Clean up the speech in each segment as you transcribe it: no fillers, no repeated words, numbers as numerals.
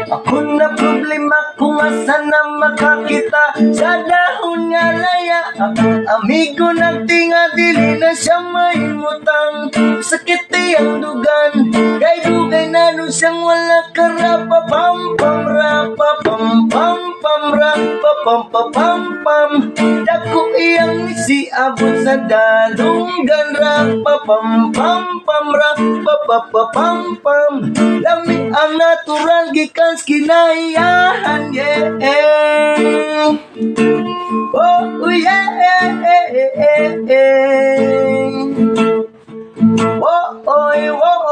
Ako na problema kung asa na makakita sa dahon nga laya. Akong amigo nagtinga dili na siya mahimutang. Sakit ang dugan kay dugay na nun siyang wala karapa. Pam pam rapa pam pam pam rapa pam pam pam pam. Dako iyang si abot sa dalunggan rapa pam pam pam rapa pam pam pam. Lamig ang natural gikan kinayahan, yeah. Oh, yeah. Woy.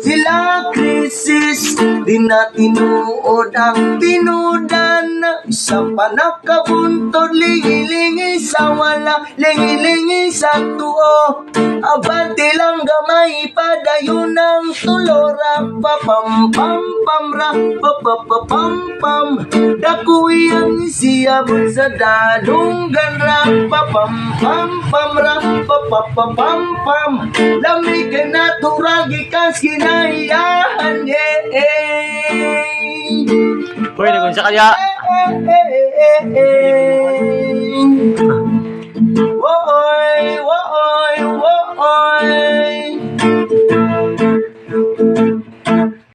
Sila krisis, di na tinuod ang tinudan. Isa pa nakabuntod, lingi-lingi sa wala, lingi-lingi sa tuo. Abante lang gamay, padayon ng tulora. Pam pam pam ra, pam pam. Dako iyang isiyabot sa dalunggan ra. Pam pam pam ra, pam pam. Lamig ka natural, gikan kinayahan, yeah. Uy, nagunsa ka niya.